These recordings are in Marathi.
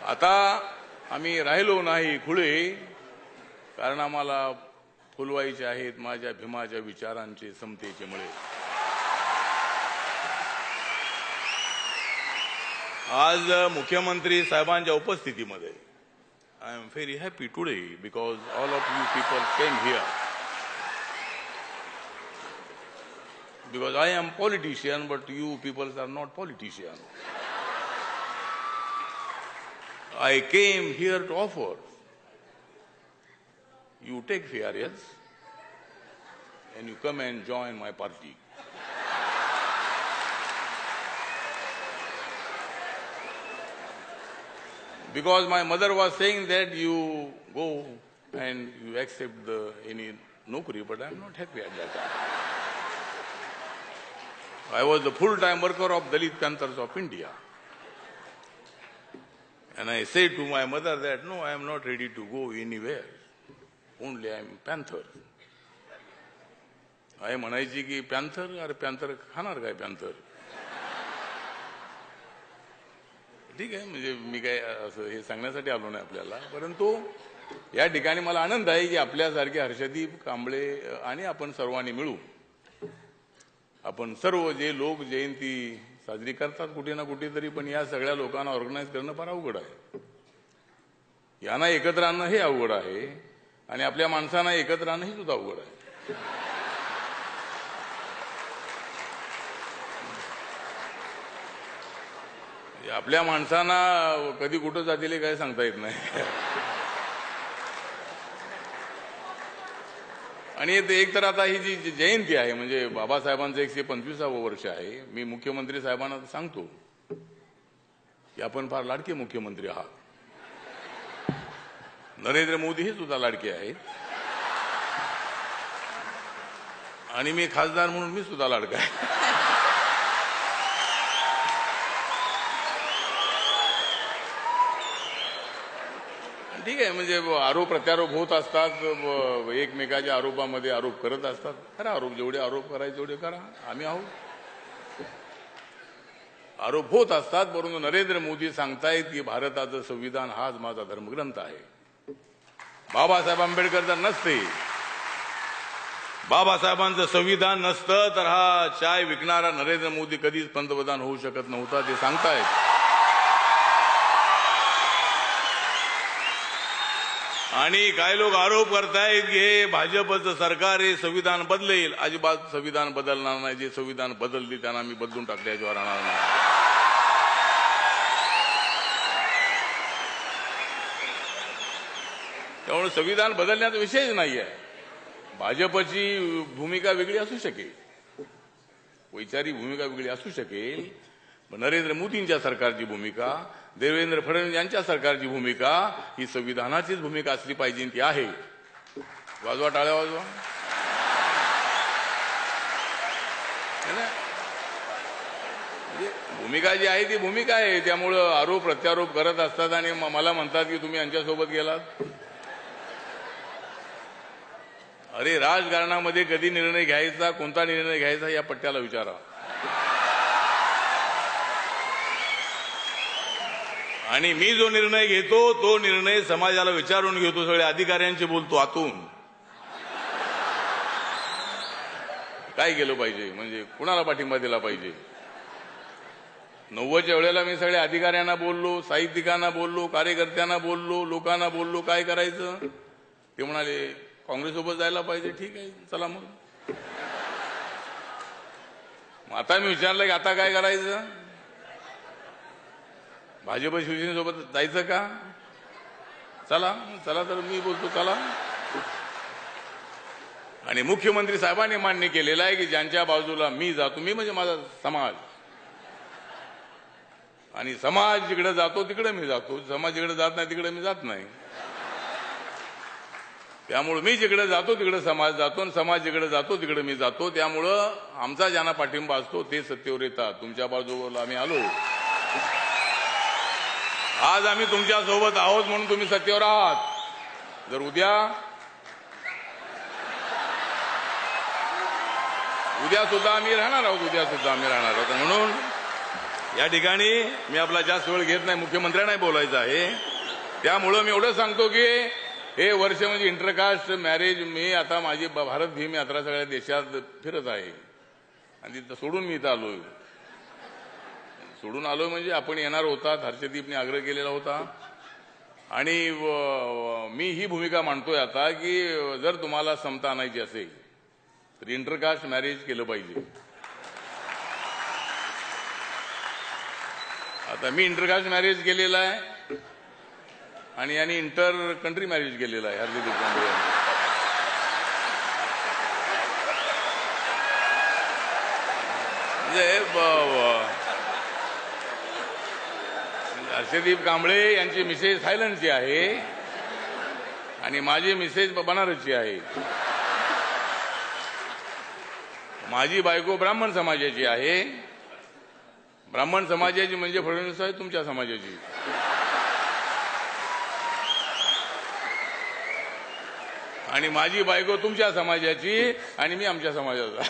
आता आम्ही राहिलो नाही खुळे, कारण आम्हाला फुलवायचे आहेत माझ्या भीमाच्या विचारांचे समतेचे मुळे। आज मुख्यमंत्री साहेबांच्या उपस्थितीमध्ये I am very happy today because all of you people came here. Because I am politician, but you people are not politicians. I came here to offer. You take variance and you come and join my party. Because my mother was saying that you go and you accept any nokri, but I am not happy at that time. I was the full-time worker of Dalit Panthers of India. And I said to my mother that, no, I am not ready to go anywhere. Only I am Panther. I म्हणायची की पॅन्थर, अरे पॅन्थर खाणार काय पॅन्थर? ठीक आहे, म्हणजे मी काय असं हे सांगण्यासाठी आलो नाही आपल्याला, परंतु या ठिकाणी मला आनंद आहे की आपल्यासारखे हर्षदीप कांबळे आणि आपण सर्वांनी मिळून आपण सर्व जे लोक जयंती साजरी करतात कुठे ना कुठेतरी, पण या सगळ्या लोकांना ऑर्गनाईज करणं फार अवघड आहे. यांना एकत्र आणणं हे अवघड आहे आणि आपल्या माणसांना एकत्र आणणं ही सुद्धा अवघड आहे. आपल्या माणसांना कधी कुठं जातील काय सांगता येत नाही. आणि एक तर आता ही जी जयंती आहे म्हणजे बाबासाहेबांचं 125वं वर्ष आहे. मी मुख्यमंत्री साहेबांना सांगतो की आपण फार लाडके मुख्यमंत्री आहात. नरेंद्र मोदी हे सुद्धा लाडके आहेत आणि मी खासदार म्हणून मी सुद्धा लाडका आहे. ठीक आहे, म्हणजे आरोप प्रत्यारोप होत असतात, एकमेकाच्या आरोपामध्ये आरोप करत असतात. खरा आरोप जेवढे आरोप करायचे तेवढे करा, आम्ही आहोत. आरोप होत असतात, परंतु नरेंद्र मोदी सांगतायत की भारताचं संविधान हाच माझा धर्मग्रंथ आहे. बाबासाहेब आंबेडकर जर नसते, बाबासाहेबांचं संविधान नसतं तर हा चाय विकणारा नरेंद्र मोदी कधीच पंतप्रधान होऊ शकत नव्हता, ते सांगतायत. आणि काही लोक आरोप करतायत की हे भाजपचं सरकार हे संविधान बदलेल. अजिबात संविधान बदलणार नाही. जे संविधान बदलली त्यांना आम्ही बदलून टाकल्याशिवाय राहणार नाही. त्यामुळे संविधान बदलण्याचा विषयच नाहीये. भाजपची भूमिका वेगळी असू शकेल, वैचारिक भूमिका वेगळी असू शकेल, पण नरेंद्र मोदींच्या सरकारची भूमिका, देवेंद्र फडणवीस यांच्या सरकारची भूमिका ही संविधानाचीच भूमिका असली पाहिजे. ती आहे. वाजवा टाळ्या वाजवा. म्हणजे भूमिका जी आहे ती भूमिका आहे. त्यामुळं आरोप प्रत्यारोप करत असतात आणि मला म्हणतात की तुम्ही यांच्यासोबत गेलात. अरे राजकारणामध्ये कधी निर्णय घ्यायचा, कोणता निर्णय घ्यायचा या पट्ट्याला विचारा. आणि मी जो निर्णय घेतो तो निर्णय समाजाला विचारून घेतो. सगळ्या अधिकाऱ्यांशी बोलतो आतून. काय केलं पाहिजे, म्हणजे कुणाला पाठिंबा दिला पाहिजे. 90च्या वेळेला मी सगळ्या अधिकाऱ्यांना बोललो, साहित्यिकांना बोललो, कार्यकर्त्यांना बोललो, लोकांना बोललो काय करायचं. ते म्हणाले काँग्रेससोबत जायला पाहिजे. ठीक आहे, चला मग. आता मी विचारलं की आता काय करायचं. भाजप शिवसेनेसोबत जायचं का. चला चला, तर मी बोलतो चला. आणि मुख्यमंत्री साहेबांनी मान्य केलेलं आहे की ज्यांच्या बाजूला मी जातो, मी म्हणजे माझा समाज, आणि समाज जिकडे जातो तिकडे मी जातो, समाज जिकडे जात नाही तिकडे मी जात नाही. त्यामुळे मी जिकडे जातो तिकडे समाज जातो आणि समाज जिकडे जातो तिकडे मी जातो. त्यामुळं आमचा ज्यांना पाठिंबा असतो ते सत्तेवर येतात. तुमच्या बाजूला आम्ही आलो, आज आम्ही तुमच्या सोबत आहोत म्हणून तुम्ही सत्तेवर आहात. जर उद्या सुद्धा आम्ही राहणार आहोत, म्हणून या ठिकाणी मी आपला जास्त वेळ घेत नाही, मुख्यमंत्र्यांनाही बोलायचं आहे. त्यामुळं मी एवढं सांगतो की हे वर्ष म्हणजे इंटरकास्ट मॅरेज, मी आता माझी भारत भीम यात्रा सगळ्या देशात फिरत आहे आणि तिथं सोडून मी इथं आलोय. सोडून आलोय म्हणजे आपण येणार होतात, हर्षदीपने आग्रह केलेला होता आणि मी ही भूमिका मांडतोय आता की जर तुम्हाला समता आणायची असेल तर इंटरकास्ट मॅरेज केलं पाहिजे. आता मी इंटरकास्ट मॅरेज केलेलं आहे आणि यांनी इंटर कंट्री मॅरेज केलेलं आहे हर्षदीप कांबळे यांनी. म्हणजे हर्षदीप कांबळे यांची मिसेस थायलंडची आहे आणि माझी मिसेस बनारसची आहे. माझी बायको ब्राह्मण समाजाची आहे. ब्राह्मण समाजाची म्हणजे फडणवीस आहे तुमच्या समाजाची. आणि माझी बायको तुमच्या समाजाची आणि मी आमच्या समाजाचा.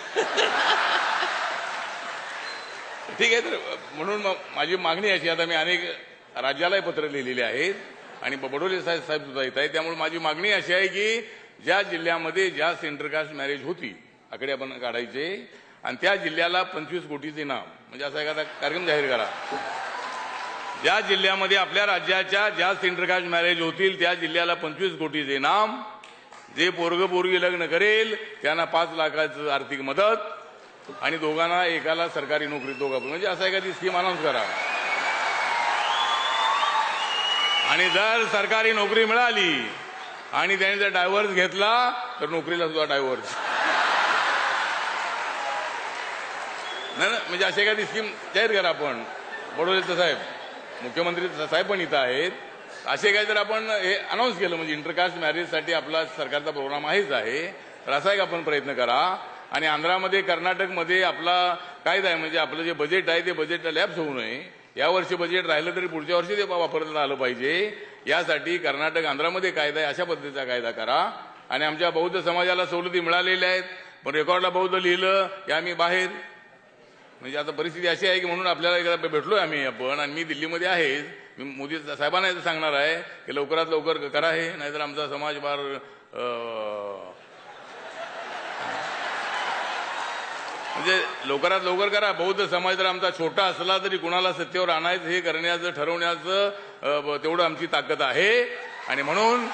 ठीक आहे. तर म्हणून माझी मागणी अशी, आता मी अनेक राज्यालाही पत्र लिहिलेले आहेत आणि बडोले साहेब सुद्धा येत आहेत. त्यामुळे माझी मागणी अशी आहे की ज्या जिल्ह्यामध्ये जास्त इंटरकास्ट मॅरेज होती आकडे आपण काढायचे आणि त्या जिल्ह्याला 25 कोटीचे इनाम, म्हणजे असा एखादा कार्यक्रम जाहीर करा. ज्या जिल्ह्यामध्ये आपल्या राज्याच्या जास्त इंटरकास्ट मॅरेज होतील त्या जिल्ह्याला 25 कोटीचे इनाम. जे पोरग पोरगी लग्न करेल त्यांना 5 लाखाचं आर्थिक मदत आणि दोघांना एकाला सरकारी नोकरी, दोघं म्हणजे असा एखादी स्कीम अनाऊन्स करा. आणि जर सरकारी नोकरी मिळाली आणि त्याने जर डायव्हर्स घेतला तर नोकरीला सुद्धा डायव्हर्स. नाही ना, म्हणजे अशी एखादी स्कीम जाहीर करा आपण. बडोले साहेब, मुख्यमंत्री साहेब पण इथं आहेत. असे काही जर आपण हे अनाऊन्स केलं म्हणजे इंटरकास्ट मॅरेजसाठी आपला सरकारचा प्रोग्राम आहेच आहे, तर असा एक आपण प्रयत्न करा. आणि आंध्रामध्ये कर्नाटकमध्ये आपला कायदा आहे, म्हणजे आपलं जे बजेट आहे ते बजेट लॅप्स होऊ नये. यावर्षी बजेट राहिलं तरी पुढच्या वर्षी ते वापरता आलं पाहिजे. यासाठी कर्नाटक आंध्रामध्ये कायदा आहे अशा पद्धतीचा कायदा करा. आणि आमच्या बौद्ध समाजाला सवलती मिळालेल्या आहेत, पण रेकॉर्डला बौद्ध लिहिलं की आम्ही बाहेर. म्हणजे आता परिस्थिती अशी आहे की म्हणून आपल्याला एकदा भेटलोय आम्ही आपण, आणि मी दिल्लीमध्ये आहे. मी मोदी साहेबांना सांगणार आहे की लवकरात लवकर करा हे, नाहीतर आमचा समाज फार म्हणजे लवकरात लवकर करा. बौद्ध समाज जर आमचा छोटा असला तरी कुणाला सत्तेवर आणायचं हे करण्याचं ठरवण्याचं तेवढं आमची ताकद आहे. आणि म्हणून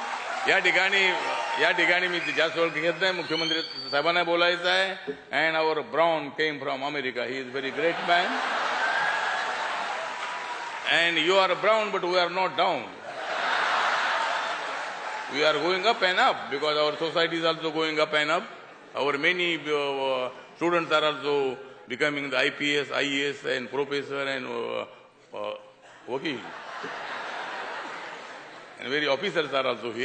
या ठिकाणी मी जास्त वेळ घेत नाही. मुख्यमंत्री साहेबांना बोलायचं आहे. And our Brown came from America, he is very great man. And you are brown but we are not down. We are going up and up because our society is also going up and up. Our many students are also becoming the IPS, IES and professor and wakil. And very officers are also here.